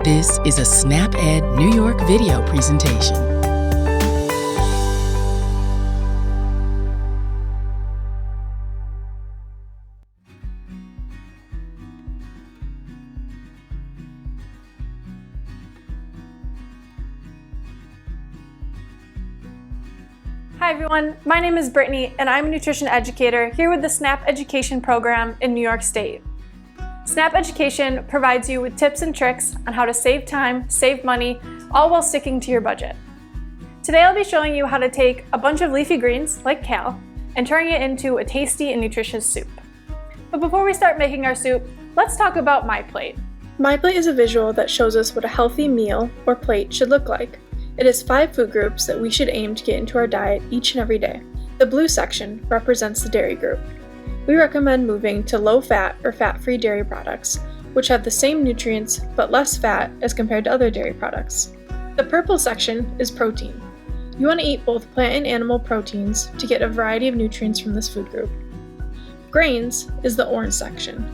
This is a SnapEd New York video presentation. Hi everyone, my name is Brittany and I'm a nutrition educator here with the SNAP Education program in New York State. SNAP Education provides you with tips and tricks on how to save time, save money, all while sticking to your budget. Today I'll be showing you how to take a bunch of leafy greens, like kale, and turning it into a tasty and nutritious soup. But before we start making our soup, let's talk about MyPlate. MyPlate is a visual that shows us what a healthy meal or plate should look like. It has 5 food groups that we should aim to get into our diet each and every day. The blue section represents the dairy group. We recommend moving to low-fat or fat-free dairy products, which have the same nutrients but less fat as compared to other dairy products. The purple section is protein. You want to eat both plant and animal proteins to get a variety of nutrients from this food group. Grains is the orange section.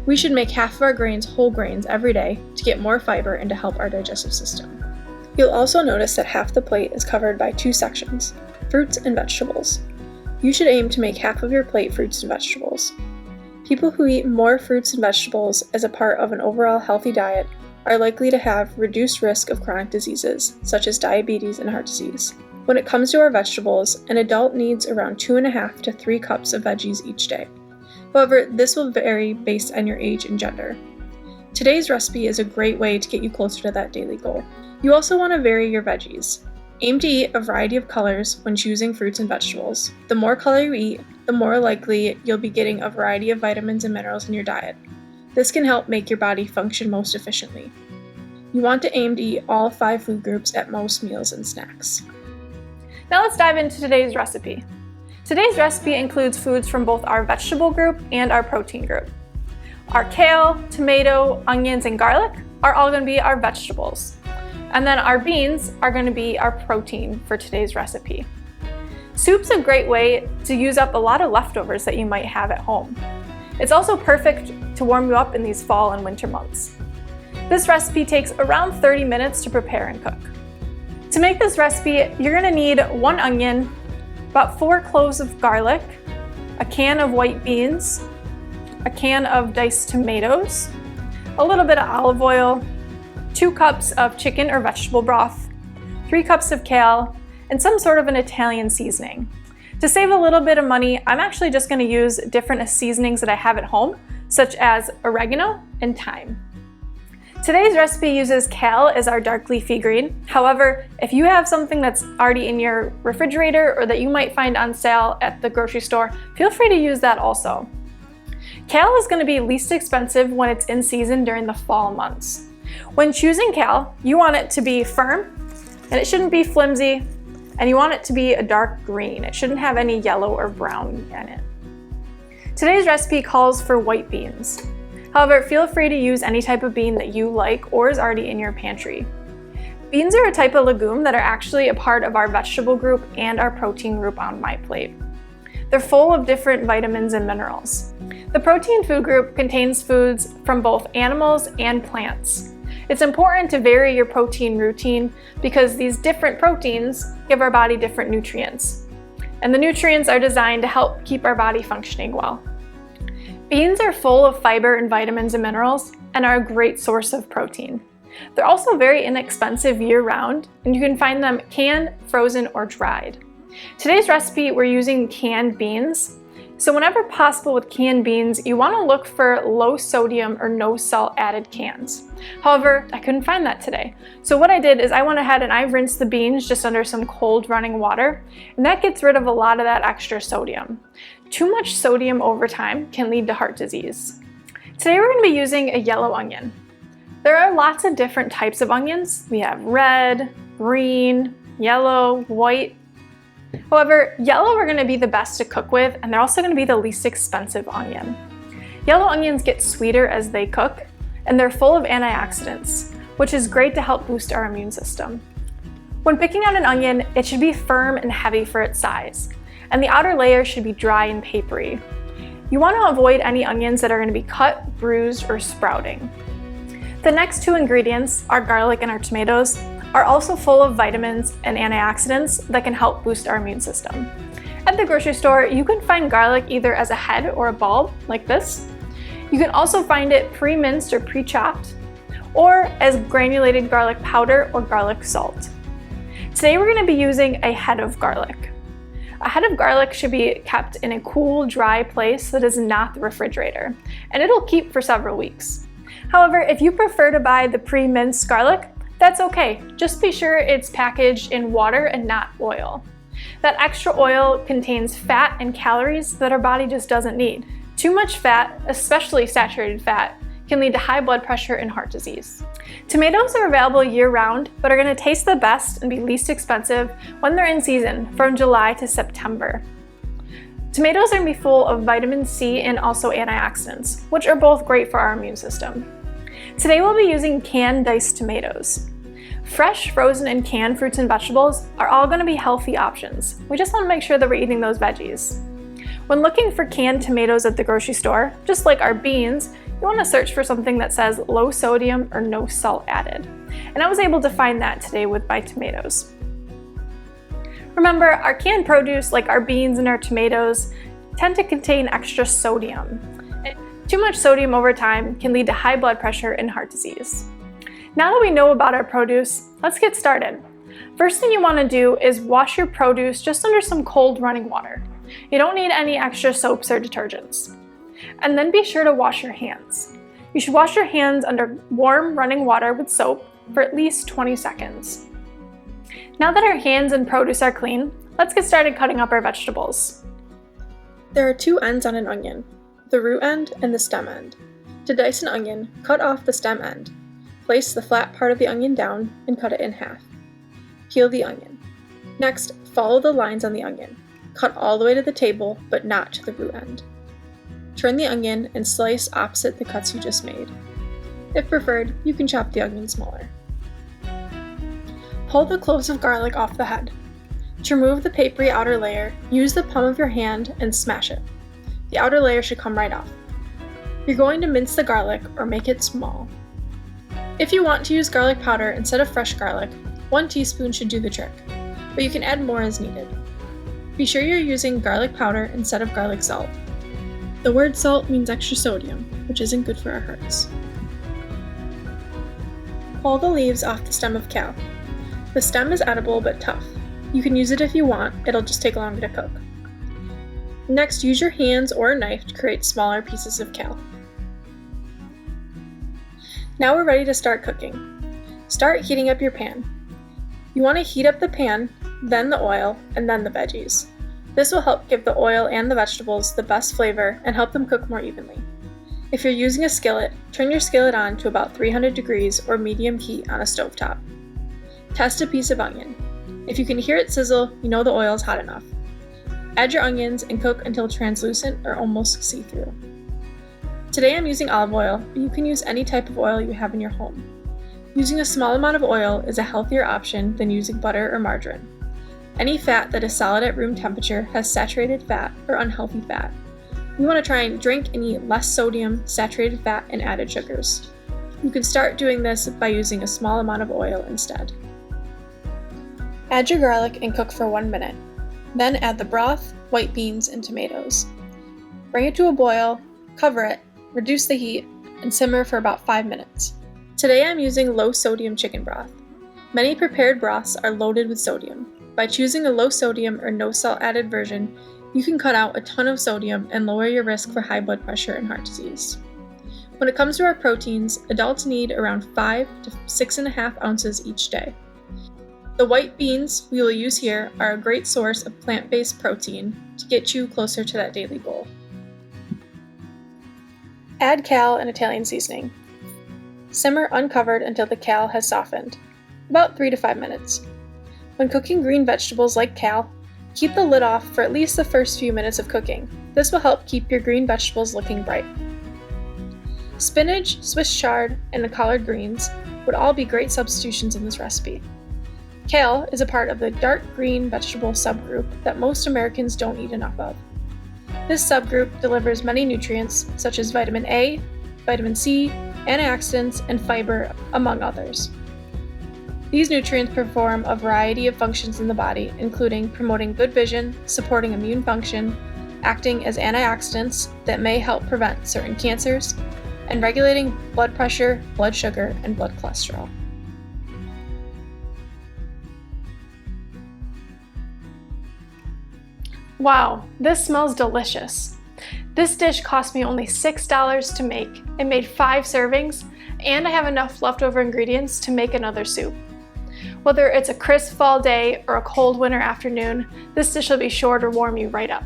We should make half of our grains whole grains every day to get more fiber and to help our digestive system. You'll also notice that half the plate is covered by 2 sections, fruits and vegetables. You should aim to make half of your plate fruits and vegetables. People who eat more fruits and vegetables as a part of an overall healthy diet are likely to have reduced risk of chronic diseases, such as diabetes and heart disease. When it comes to our vegetables, an adult needs around 2.5 to 3 cups of veggies each day. However, this will vary based on your age and gender. Today's recipe is a great way to get you closer to that daily goal. You also want to vary your veggies. Aim to eat a variety of colors when choosing fruits and vegetables. The more color you eat, the more likely you'll be getting a variety of vitamins and minerals in your diet. This can help make your body function most efficiently. You want to aim to eat all 5 food groups at most meals and snacks. Now let's dive into today's recipe. Today's recipe includes foods from both our vegetable group and our protein group. Our kale, tomato, onions, and garlic are all going to be our vegetables. And then our beans are going to be our protein for today's recipe. Soup's a great way to use up a lot of leftovers that you might have at home. It's also perfect to warm you up in these fall and winter months. This recipe takes around 30 minutes to prepare and cook. To make this recipe, you're going to need 1 onion, about 4 cloves of garlic, a can of white beans, a can of diced tomatoes, a little bit of olive oil, 2 cups of chicken or vegetable broth, 3 cups of kale, and some sort of an Italian seasoning. To save a little bit of money, I'm actually just going to use different seasonings that I have at home, such as oregano and thyme. Today's recipe uses kale as our dark leafy green. However, if you have something that's already in your refrigerator or that you might find on sale at the grocery store, feel free to use that also. Kale is going to be least expensive when it's in season during the fall months. When choosing kale, you want it to be firm, and it shouldn't be flimsy, and you want it to be a dark green. It shouldn't have any yellow or brown in it. Today's recipe calls for white beans. However, feel free to use any type of bean that you like or is already in your pantry. Beans are a type of legume that are actually a part of our vegetable group and our protein group on MyPlate. They're full of different vitamins and minerals. The protein food group contains foods from both animals and plants. It's important to vary your protein routine because these different proteins give our body different nutrients. And the nutrients are designed to help keep our body functioning well. Beans are full of fiber and vitamins and minerals and are a great source of protein. They're also very inexpensive year-round, and you can find them canned, frozen, or dried. Today's recipe, we're using canned beans. So whenever possible with canned beans, you want to look for low sodium or no salt added cans. However, I couldn't find that today. So what I did is I went ahead and I rinsed the beans just under some cold running water, and that gets rid of a lot of that extra sodium. Too much sodium over time can lead to heart disease. Today we're going to be using a yellow onion. There are lots of different types of onions. We have red, green, yellow, white. However, yellow are going to be the best to cook with, and they're also going to be the least expensive onion. Yellow onions get sweeter as they cook, and they're full of antioxidants, which is great to help boost our immune system. When picking out an onion, it should be firm and heavy for its size, and the outer layer should be dry and papery. You want to avoid any onions that are going to be cut, bruised, or sprouting. The next two ingredients, our garlic and our tomatoes, are also full of vitamins and antioxidants that can help boost our immune system. At the grocery store, you can find garlic either as a head or a bulb, like this. You can also find it pre-minced or pre-chopped, or as granulated garlic powder or garlic salt. Today we're going to be using a head of garlic. A head of garlic should be kept in a cool, dry place that is not the refrigerator, and it'll keep for several weeks. However, if you prefer to buy the pre-minced garlic, that's okay. Just be sure it's packaged in water and not oil. That extra oil contains fat and calories that our body just doesn't need. Too much fat, especially saturated fat, can lead to high blood pressure and heart disease. Tomatoes are available year-round, but are going to taste the best and be least expensive when they're in season, from July to September. Tomatoes are going to be full of vitamin C and also antioxidants, which are both great for our immune system. Today we'll be using canned diced tomatoes. Fresh, frozen, and canned fruits and vegetables are all going to be healthy options. We just want to make sure that we're eating those veggies. When looking for canned tomatoes at the grocery store, just like our beans, you want to search for something that says low sodium or no salt added. And I was able to find that today with my tomatoes. Remember, our canned produce, like our beans and our tomatoes, tend to contain extra sodium. Too much sodium over time can lead to high blood pressure and heart disease. Now that we know about our produce, let's get started. First thing you want to do is wash your produce just under some cold running water. You don't need any extra soaps or detergents. And then be sure to wash your hands. You should wash your hands under warm running water with soap for at least 20 seconds. Now that our hands and produce are clean, let's get started cutting up our vegetables. There are two ends on an onion, the root end and the stem end. To dice an onion, cut off the stem end. Place the flat part of the onion down and cut it in half. Peel the onion. Next, follow the lines on the onion. Cut all the way to the table, but not to the root end. Turn the onion and slice opposite the cuts you just made. If preferred, you can chop the onion smaller. Pull the cloves of garlic off the head. To remove the papery outer layer, use the palm of your hand and smash it. The outer layer should come right off. You're going to mince the garlic or make it small. If you want to use garlic powder instead of fresh garlic, 1 teaspoon should do the trick, but you can add more as needed. Be sure you're using garlic powder instead of garlic salt. The word salt means extra sodium, which isn't good for our hearts. Pull the leaves off the stem of kale. The stem is edible but tough. You can use it if you want, it'll just take longer to cook. Next, use your hands or a knife to create smaller pieces of kale. Now we're ready to start cooking. Start heating up your pan. You want to heat up the pan, then the oil, and then the veggies. This will help give the oil and the vegetables the best flavor and help them cook more evenly. If you're using a skillet, turn your skillet on to about 300 degrees or medium heat on a stovetop. Test a piece of onion. If you can hear it sizzle, you know the oil is hot enough. Add your onions and cook until translucent or almost see-through. Today I'm using olive oil, but you can use any type of oil you have in your home. Using a small amount of oil is a healthier option than using butter or margarine. Any fat that is solid at room temperature has saturated fat or unhealthy fat. We want to try and drink and eat less sodium, saturated fat, and added sugars. You can start doing this by using a small amount of oil instead. Add your garlic and cook for 1 minute. Then add the broth, white beans, and tomatoes. Bring it to a boil, cover it, reduce the heat, and simmer for about 5 minutes. Today I'm using low sodium chicken broth. Many prepared broths are loaded with sodium. By choosing a low sodium or no salt added version, you can cut out a ton of sodium and lower your risk for high blood pressure and heart disease. When it comes to our proteins, adults need around 5 to 6.5 ounces each day. The white beans we will use here are a great source of plant-based protein to get you closer to that daily goal. Add kale and Italian seasoning. Simmer uncovered until the kale has softened, about 3 to 5 minutes. When cooking green vegetables like kale, keep the lid off for at least the first few minutes of cooking. This will help keep your green vegetables looking bright. Spinach, Swiss chard, and the collard greens would all be great substitutions in this recipe. Kale is a part of the dark green vegetable subgroup that most Americans don't eat enough of. This subgroup delivers many nutrients such as vitamin A, vitamin C, antioxidants, and fiber, among others. These nutrients perform a variety of functions in the body, including promoting good vision, supporting immune function, acting as antioxidants that may help prevent certain cancers, and regulating blood pressure, blood sugar, and blood cholesterol. Wow, this smells delicious. This dish cost me only $6 to make. It made 5 servings, and I have enough leftover ingredients to make another soup. Whether it's a crisp fall day or a cold winter afternoon, this dish will be sure to warm you right up.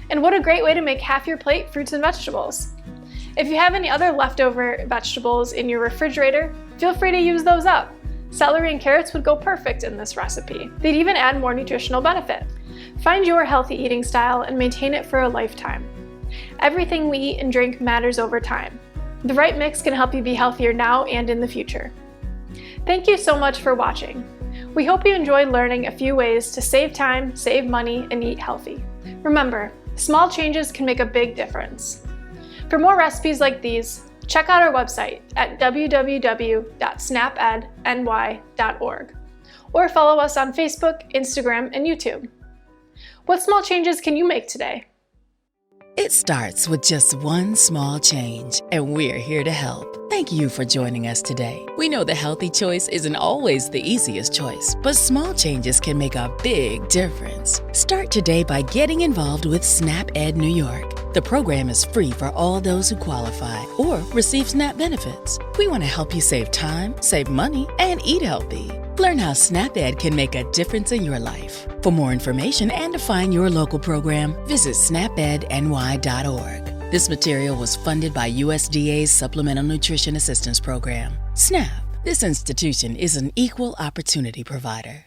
And what a great way to make half your plate fruits and vegetables. If you have any other leftover vegetables in your refrigerator, feel free to use those up. Celery and carrots would go perfect in this recipe. They'd even add more nutritional benefit. Find your healthy eating style and maintain it for a lifetime. Everything we eat and drink matters over time. The right mix can help you be healthier now and in the future. Thank you so much for watching. We hope you enjoyed learning a few ways to save time, save money, and eat healthy. Remember, small changes can make a big difference. For more recipes like these, check out our website at www.snapedny.org or follow us on Facebook, Instagram, and YouTube. What small changes can you make today? It starts with just one small change, and we're here to help. Thank you for joining us today. We know the healthy choice isn't always the easiest choice, but small changes can make a big difference. Start today by getting involved with SNAP-Ed New York. The program is free for all those who qualify or receive SNAP benefits. We want to help you save time, save money, and eat healthy. Learn how SNAP-Ed can make a difference in your life. For more information and to find your local program, visit snapedny.org. This material was funded by USDA's Supplemental Nutrition Assistance Program. SNAP. This institution is an equal opportunity provider.